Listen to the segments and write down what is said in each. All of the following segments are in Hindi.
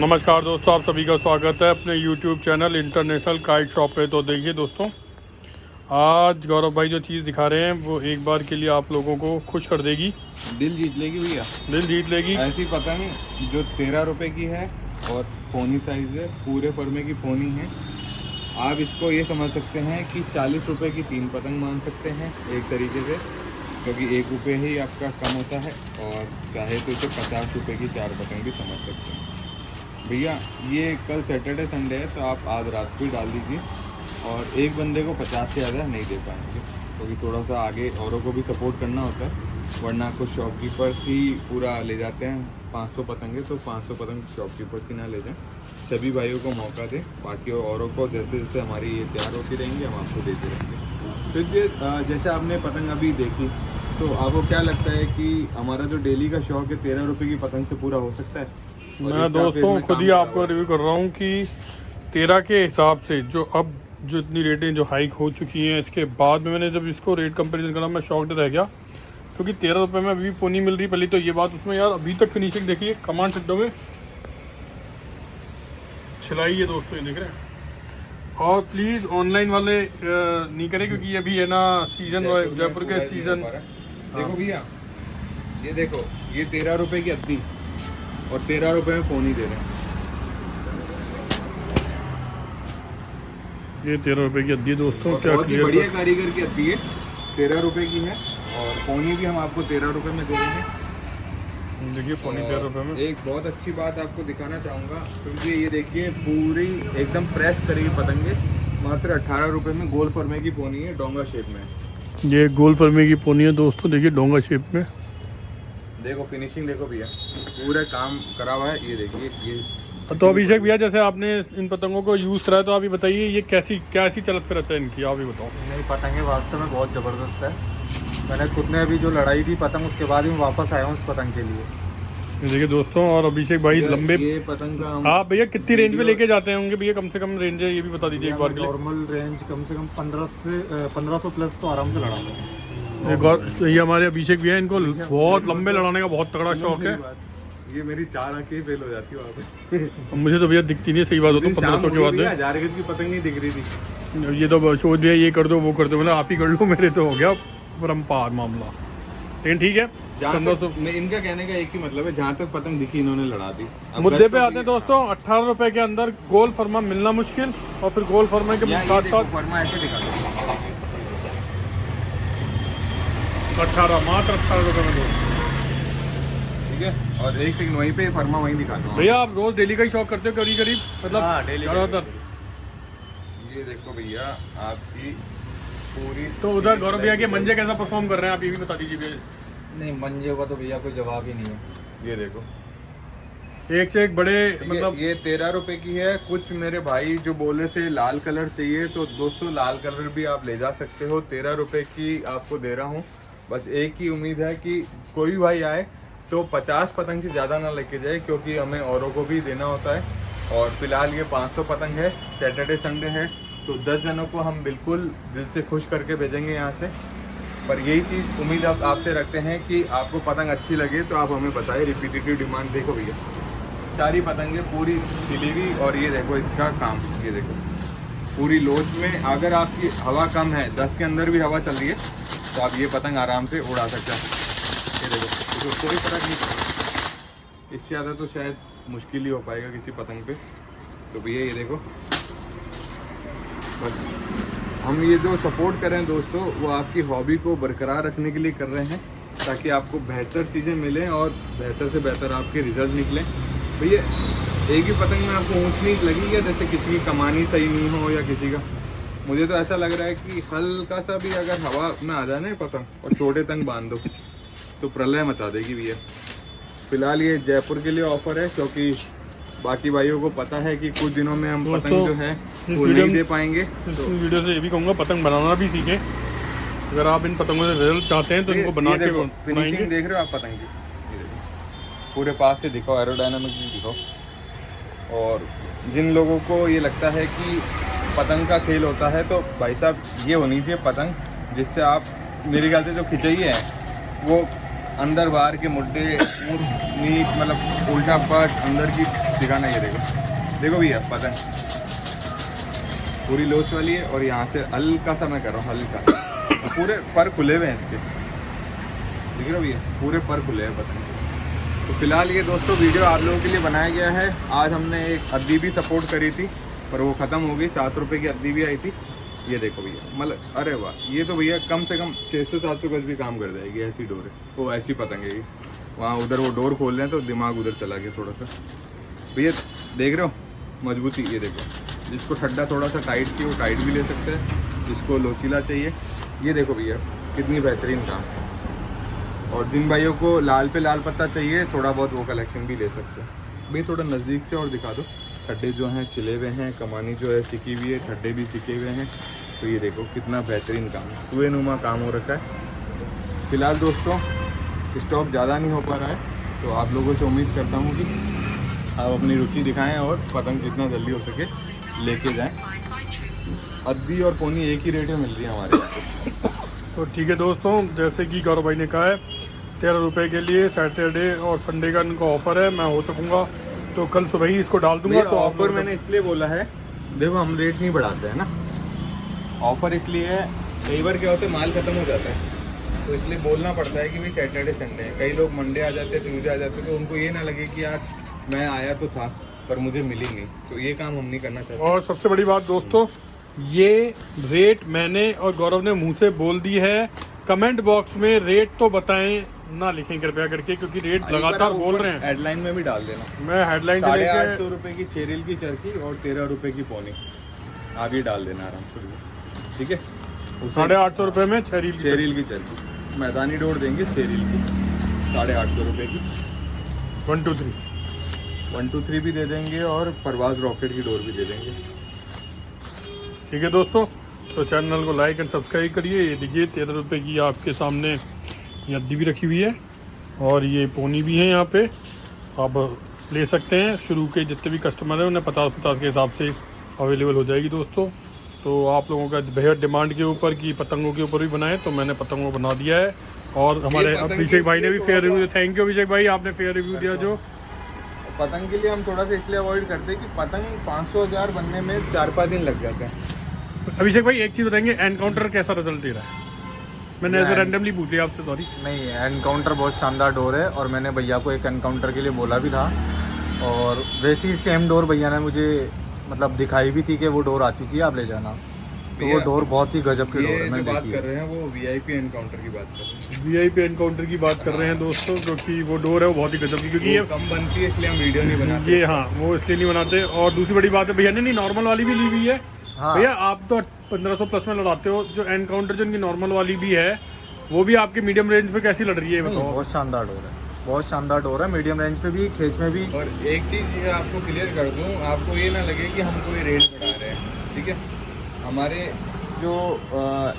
नमस्कार दोस्तों, आप सभी का स्वागत है अपने YouTube channel international kite shop पे। तो देखिए दोस्तों, आज गौरव भाई जो चीज़ दिखा रहे हैं वो एक बार के लिए आप लोगों को खुश कर देगी, दिल जीत लेगी भैया, दिल जीत लेगी। ऐसी पतंग जो 13 रुपए की है और पोनी साइज़ है, पूरे फरमे की पोनी है। आप इसको ये समझ सकते हैं कि 40 रुपए की 3 पतंग मान सकते हैं एक तरीके से, क्योंकि 1 रुपये ही आपका कम होता है। और चाहे तो इसे 50 रुपए की 4 पतंग भी समझ सकते हैं भैया। ये कल सैटरडे संडे है तो आप आज रात को ही डाल दीजिए, और एक बंदे को 50 से ज़्यादा नहीं दे पाएंगे, क्योंकि थोड़ा सा आगे औरों को भी सपोर्ट करना होता है, वरना कुछ शॉपकीपर्स ही पूरा ले जाते हैं 500 पतंगे, तो 500 पतंग शॉपकीपर्स ही ना ले जाएं। सभी भाइयों को मौका दें, बाकी औरों को जैसे जैसे हमारी ये तैयार होती रहेंगी हम आपको देते रहेंगे। तो ये जैसे आपने पतंग अभी देखी, तो आपको क्या लगता है कि हमारा जो डेली का शौक है 13 रुपये की पतंग से पूरा हो सकता है? मैं दोस्तों खुद ही आपको रिव्यू कर रहा हूँ कि 13 के हिसाब से जो इतनी रेटें जो हाइक हो चुकी हैं, इसके बाद में मैंने जब इसको रेट कंपैरिजन करा मैं शॉक्ड रह गया, क्योंकि 13 रुपये में अभी पोनी मिल रही। पहले तो ये बात, उसमें यार अभी तक फिनिशिंग देखिए, कमांड सेटों में छिलाई है दोस्तों, ये देख रहे हैं। और प्लीज़ ऑनलाइन वाले नहीं करें, क्योंकि अभी है ना सीज़न, जयपुर के सीज़न। देखो भैया, ये देखो, ये 13 रुपये की अद्दी और 13 रुपये में पोनी दे रहे हैं। ये 13 रुपये की अद्दी है दोस्तों, क्या बहुत ही बढ़िया कारीगर की अद्दी है, 13 रुपये की है, और पोनी भी हम आपको 13 रुपये में दे रहे हैं। देखिए पोनी 13 रुपये में। एक बहुत अच्छी बात आपको दिखाना चाहूँगा, क्योंकि ये देखिए पूरी एकदम प्रेस करी पतंगे, मात्र 18 रुपये में गोल फरमे की पोनी है, डोंगा शेप में। ये गोल फरमे की पोनी है दोस्तों, देखिए डोंगा शेप में। देखो फिनिशिंग देखो भैया, पूरा काम करा हुआ है। ये देखिए, ये तो अभिषेक भैया, जैसे आपने इन पतंगों को यूज़ करा है, तो आप ही बताइए ये कैसी चलत फिरत है इनकी, आप ही बताओ। नहीं, पतंगे वास्तव में बहुत ज़बरदस्त है। मैंने खुद ने अभी जो लड़ाई थी पतंग, उसके बाद ही मैं वापस आया हूँ उस पतंग के लिए। देखिए दोस्तों, और अभिषेक भाई लंबे ये पतंग का आप भैया कितनी रेंज में लेके जाते होंगे भैया? कम से कम रेंज है ये भी बता दीजिए एक बार के लिए। नॉर्मल रेंज कम से कम 1500 प्लस तो आराम से लड़ा दूँ। एक और ये हमारे अभिषेक भैया, इनको बहुत लंबे लड़ाने का बहुत तगड़ा शौक है। ये मेरी 4 आंखें फेल हो जाती है वहाँ पे। मुझे तो भैया दिखती नहीं, सही बात हो तो 1500 के बाद में 1000 गज की पतंग नहीं दिख रही थी। ये तो सोच दिया ये कर दो वो कर दो, मतलब आप ही कर लो, मेरे तो हो गया परम्पार मामला। लेकिन ठीक है, 1500। इनका कहने का एक ही मतलब है, जहाँ तक पतंग दिखी इन्होंने लड़ा दी। मुद्दे पे आते हैं दोस्तों, 18 रुपए के अंदर गोल फरमा मिलना मुश्किल, और फिर गोल फरमा के साथ साथ फरमा ऐसे दिखा दो, 18 मात्र 18 रुपए में दो। ठीक है। और एक सेकंड वहीं पे फरमा वहीं दिखाता हूँ भैया। आप रोज डेली का ही शौक करते हो करीब करीब, मतलब डेली ज़्यादातर? ये देखो भैया, आपकी पूरी। तो उधर गौरव भैया के मंजे कैसा परफॉर्म कर रहे हैं, आप ये भी बता दीजिए भैया। नहीं, मंजे का तो भैया कोई जवाब ही नहीं है। ये देखो, एक से एक बड़े, मतलब ये 13 रुपए की है। कुछ मेरे भाई जो बोले थे लाल कलर चाहिए, तो दोस्तों लाल कलर भी आप ले जा सकते हो। 13 रुपए की आपको दे रहा हूँ। बस एक ही उम्मीद है कि कोई भाई आए तो 50 पतंग से ज़्यादा ना लेके जाए, क्योंकि हमें औरों को भी देना होता है। और फिलहाल ये 500 पतंग है, सैटरडे संडे है, तो 10 जनों को हम बिल्कुल दिल से खुश करके भेजेंगे यहाँ से। पर यही चीज़ उम्मीद आपसे रखते हैं कि आपको पतंग अच्छी लगे तो आप हमें बताएं। रिपीटेटिव डिमांड देखो भैया, सारी पतंगें पूरी खिली हुई, और ये देखो इसका काम, ये देखो पूरी लोच में। अगर आपकी हवा कम है, 10 के अंदर भी हवा चल रही है, तो आप ये पतंग आराम से उड़ा सकते हैं। ये देखो, तो कोई फर्क नहीं पड़ता। इससे ज़्यादा तो शायद मुश्किल ही हो पाएगा किसी पतंग पे। तो भैया ये देखो, बस हम ये जो सपोर्ट कर रहे हैं दोस्तों, वो आपकी हॉबी को बरकरार रखने के लिए कर रहे हैं, ताकि आपको बेहतर चीज़ें मिलें और बेहतर से बेहतर आपके रिजल्ट निकलें। भैया एक ही पतंग में आपको ऊँच नीच लगी है, जैसे किसी की कमानी सही नहीं हो या किसी का। मुझे तो ऐसा लग रहा है कि हल्का सा भी अगर हवा में आ जाए ना पतंग और छोटे तंग बांध दो, तो प्रलय मचा देगी भैया। फिलहाल ये जयपुर के लिए ऑफर है, क्योंकि बाकी भाइयों को पता है कि कुछ दिनों में हम पतंग जो है वो नहीं दे पाएंगे। तो वीडियो से ये भी कहूँगा, पतंग बनाना भी सीखें। अगर आप इन पतंगों से रिजल्ट चाहते हैं तो इनको बना के फिनिशिंग देख रहे हो आप पतंग की, पूरे पास से दिखाओ, एरोडायनामिक भी दिखाओ। और जिन लोगों को ये लगता है कि पतंग का खेल होता है, तो भाई साहब ये होनी चाहिए पतंग, जिससे आप, मेरे ख्याल से जो खिंचाई है वो अंदर बाहर के मुड्डे नीट, मतलब उल्टा पट, अंदर की दिखाना, ये देखो, देखो भैया पतंग पूरी लोच वाली है और यहाँ से हल्का सा मैं कर रहा हूँ, हल्का पूरे पर खुले हुए हैं इसके, देख रहे हो भैया, पूरे पर खुले हैं पतंग। तो फिलहाल ये दोस्तों वीडियो आप लोगों के लिए बनाया गया है। आज हमने एक अद्दी भी सपोर्ट करी थी पर वो ख़त्म हो गई, 7 रुपये की अद्दी भी आई थी। ये देखो भैया, मतलब अरे वाह, ये तो भैया कम से कम 600-700 गज भी काम कर जाएगी, ऐसी डोर है वो, ऐसी पतंग है ये। वहाँ उधर वो डोर खोल रहे हैं तो दिमाग उधर चला गया थोड़ा सा। भैया देख रहे हो मजबूती, ये देखो, जिसको ठंडा थोड़ा सा टाइट चाहिए वो टाइट भी ले सकते हैं, जिसको लोचीला चाहिए। ये देखो भैया कितनी बेहतरीन काम है। और जिन भाइयों को लाल पे लाल पत्ता चाहिए थोड़ा बहुत वो कलेक्शन भी ले सकते हैं। भैया थोड़ा नज़दीक से और दिखा दो, ठड्डे जो हैं छिले हुए हैं, कमानी जो है सिकी हुई है, ठड्डे भी सिके हुए हैं। तो ये देखो कितना बेहतरीन काम है, सुए नुमा काम हो रखा है। फिलहाल दोस्तों स्टॉक ज़्यादा नहीं हो पा रहा है, तो आप लोगों से उम्मीद करता हूँ कि आप अपनी रुचि दिखाएं और पतंग जितना जल्दी हो सके लेके जाएं। अद्दी और पोनी एक ही रेट में मिल रही है हमारे यहाँ। तो ठीक है दोस्तों, जैसे कि गौरव भाई ने कहा है 13 रुपये के लिए सैटरडे और संडे का इनका ऑफ़र है। मैं हो सकूँगा तो कल सुबह ही इसको डाल दूंगा। तो ऑफर मैंने इसलिए बोला है, देखो हम रेट नहीं बढ़ाते हैं ना, ऑफर इसलिए है, कई बार क्या होता है माल खत्म हो जाता है तो इसलिए बोलना पड़ता है कि भाई सैटरडे संडे है। कई लोग मंडे आ जाते हैं, ट्यूजडे आ जाते हैं, तो उनको ये ना लगे कि आज मैं आया तो था पर मुझे मिली नहीं, तो ये काम हम नहीं करना चाहते। और सबसे बड़ी बात दोस्तों, ये रेट मैंने और गौरव ने मुंह से बोल दी है। कमेंट बॉक्स में रेट तो बताएं ना, लिखें कृपया करके, क्योंकि रेट लगातार बोल रहे हैं। हेडलाइन में भी डाल देना, मैं हेडलाइन से लेके 850 रुपये की 6 रील की चरखी और 13 रुपये की पोनी, आप ये डाल देना आराम से, ठीक है। 850 रुपये में 6 रील की चरखी, मैदानी डोर देंगे 6 रील की 850 रुपये की, 1 2 3 1 2 3 भी दे देंगे और परवाज रॉकेट की डोर भी दे देंगे। ठीक है दोस्तों, तो चैनल को लाइक एंड सब्सक्राइब करिए। ये देखिए 13 रुपये की आपके सामने ये अद्दी भी रखी हुई है और ये पोनी भी है, यहाँ पे आप ले सकते हैं। शुरू के जितने भी कस्टमर हैं उन्हें 50-50 के हिसाब से अवेलेबल हो जाएगी दोस्तों। तो आप लोगों का बेहद डिमांड के ऊपर कि पतंगों के ऊपर भी बनाए, तो मैंने पतंगों बना दिया है। और हमारे अभिषेक भाई ने भी फेयर रिव्यू, थैंक यू अभिषेक भाई, आपने फेयर रिव्यू दिया। जो पतंग के लिए हम थोड़ा सा इसलिए अवॉइड करते हैं कि पतंग 500-1000 बनने में 4-5 दिन लग जाते हैं। अभिषेक भाई एक चीज़ बताएंगे, एनकाउंटर कैसा रिजल्ट दे रहा है? मैंने ऐसे रैंडमली पूछ लिया आपसे, सॉरी। नहीं, एनकाउंटर बहुत शानदार डोर है और मैंने भैया को एक एनकाउंटर के लिए बोला भी था और वैसी सेम डोर भैया ने मुझे मतलब दिखाई भी थी कि वो डोर आ चुकी है, आप ले जाना। तो वो डोर बहुत ही गजब की डोर है। मैं बात कर रहे हैं वो वीआईपी एनकाउंटर की बात कर रहे हैं, वीआईपी एनकाउंटर की बात कर रहे हैं दोस्तों, क्योंकि वो डोर है वो बहुत ही गजब की, क्योंकि ये कम बनती है इसलिए हम वीडियो नहीं बनाते। ये हाँ, वो इसलिए नहीं बनाते। और दूसरी बड़ी बात है, भैया ने नहीं नॉर्मल वाली भी ली हुई है। हाँ। भैया आप तो 1500 प्लस में लड़ाते हो, जो एनकाउंटर जो इनकी नॉर्मल वाली भी है वो भी आपके मीडियम रेंज पे कैसी लड़ रही है बताओ? बहुत शानदार डोर है, बहुत शानदार डोर है, मीडियम रेंज पे भी, खेच में भी। और एक चीज़ ये आपको क्लियर कर दूं, आपको ये ना लगे कि हम कोई रेट बढ़ा रहे हैं, ठीक है। हमारे जो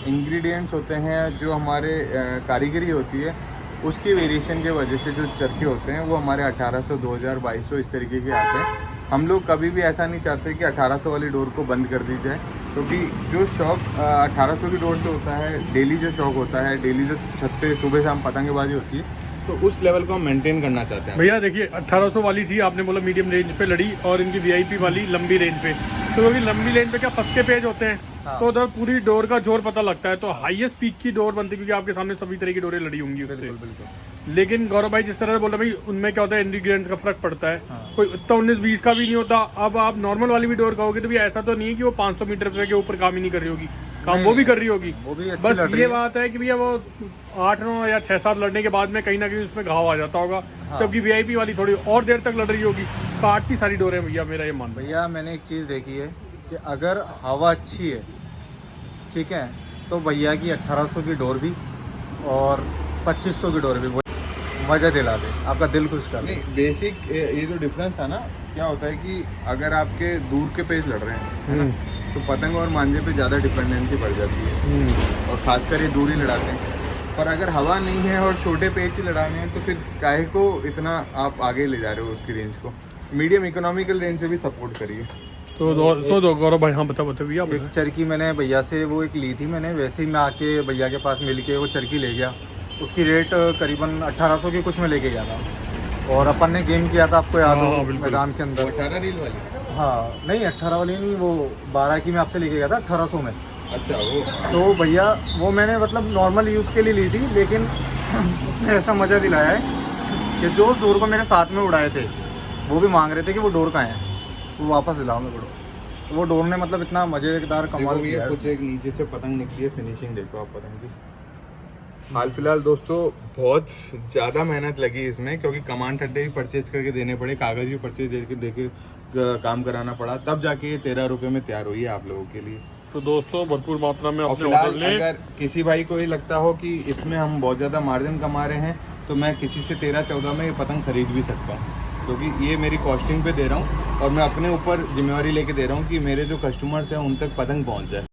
इंग्रेडिएंट्स होते हैं, जो हमारे कारीगरी होती है, उसकी वेरिएशन के वजह से जो चरखे होते हैं वो हमारे 1800, 2000, 2200 इस तरीके के आते हैं। हम लोग कभी भी ऐसा नहीं चाहते कि 1800 वाली डोर को बंद कर दी जाए, क्योंकि जो शौक 1800 की डोर से होता है, डेली जो शौक होता है, डेली जो छत पे सुबह शाम पतंगेबाजी होती है, तो उस लेवल को हम मेंटेन करना चाहते हैं। भैया देखिए 1800 वाली थी, आपने बोला मीडियम रेंज पे लड़ी, और इनकी वीआईपी वाली लंबी रेंज पे। तो क्योंकि लंबी रेंज पे क्या फसके पेज होते हैं, हाँ। तो उधर पूरी डोर का जोर पता लगता है। तो हाईएस्ट पीक की डोर बनती है, क्योंकि आपके सामने सभी तरह की डोरें लड़ी होंगी उससे। बिल्कुल। लेकिन गौरव भाई जिस तरह से बोल रहे भाई, उनमें क्या होता है, इंग्रेडिएंट्स का फर्क पड़ता है। हाँ। कोई इतना 19-20 का भी नहीं होता। अब आप नॉर्मल वाली भी डोर कहोगे तो भी ऐसा तो नहीं है कि वो 500 मीटर के ऊपर काम ही नहीं कर रही होगी, काम वो भी कर रही होगी। वो भी अच्छी बस लड़ रही ये है। बात है कि भैया वो 8-9 या 6-7 लड़ने के बाद में कहीं ना कहीं उसमें घाव आ जाता होगा। हाँ। जबकि वीआईपी वाली थोड़ी और देर तक लड़ रही होगी। काटती सारी डोरें भैया, मेरा ये मान। भैया मैंने एक चीज़ देखी है कि अगर हवा अच्छी है, ठीक है, तो भैया की 1800 की डोर भी और 2500 की डोर भी वो मज़ा दिला दे, आपका दिल खुश कर दे। नहीं, बेसिक ये जो डिफरेंस था ना, क्या होता है कि अगर आपके दूर के पेज लड़ रहे हैं, है ना, तो पतंग और मांझे पे ज़्यादा डिपेंडेंसी बढ़ जाती है, और ख़ासकर ये दूर ही लड़ाते हैं। पर अगर हवा नहीं है और छोटे पेज ही लड़ाने हैं, तो फिर काहे को इतना आप आगे ले जा रहे हो उसकी रेंज को। मीडियम इकोनॉमिकल रेंज से भी सपोर्ट करिए। तो गौरव भाई, हाँ बता भैया। एक चरखी मैंने भैया से वो एक ली थी मैंने, वैसे ही मैं आके भैया के पास मिल के वो चरखी ले गया। उसकी रेट करीबन 1800 की कुछ में लेके गया था। और अपन ने गेम किया था, आपको याद हाँ, हो, बिल्कुल। मैदान के अंदर। 18 रील वाली? हाँ नहीं 18 वाली नहीं, वो 12 की मैं आपसे लेके गया था 1800 में। अच्छा वो। तो भैया वो मैंने मतलब नॉर्मल यूज़ के लिए ली थी, लेकिन उसने ऐसा मज़ा दिलाया है कि जो उस डोर को मेरे साथ में उड़ाए थे वो भी मांग रहे थे कि वो डोर कहाँ है, वो वापस दिलाओ मेरे को। तो वो डोर ने मतलब इतना मज़ेदार देखो कमाल भैया किया है। कुछ एक नीचे से पतंग निकली है, फिनिशिंग देखो आप पतंग की। हाल फिलहाल दोस्तों बहुत ज़्यादा मेहनत लगी इसमें, क्योंकि कमांड अड्डे भी परचेज करके देने पड़े, कागज़ भी परचेज देके काम कराना पड़ा, तब जाके ये 13 रुपये में तैयार हुई है आप लोगों के लिए। तो दोस्तों भरपूर मात्रा में और अपने फिलहाल ऑर्डर लें। अगर किसी भाई को ये लगता हो कि इसमें हम बहुत ज़्यादा मार्जिन कमा रहे हैं, तो मैं किसी से 13-14 में ये पतंग खरीद भी सकता हूँ, क्योंकि ये मेरी कॉस्टिंग पे दे रहा हूँ और मैं अपने ऊपर जिम्मेवारी लेके दे रहा हूँ कि मेरे जो कस्टमर्स हैं उन तक पतंग पहुँच जाए।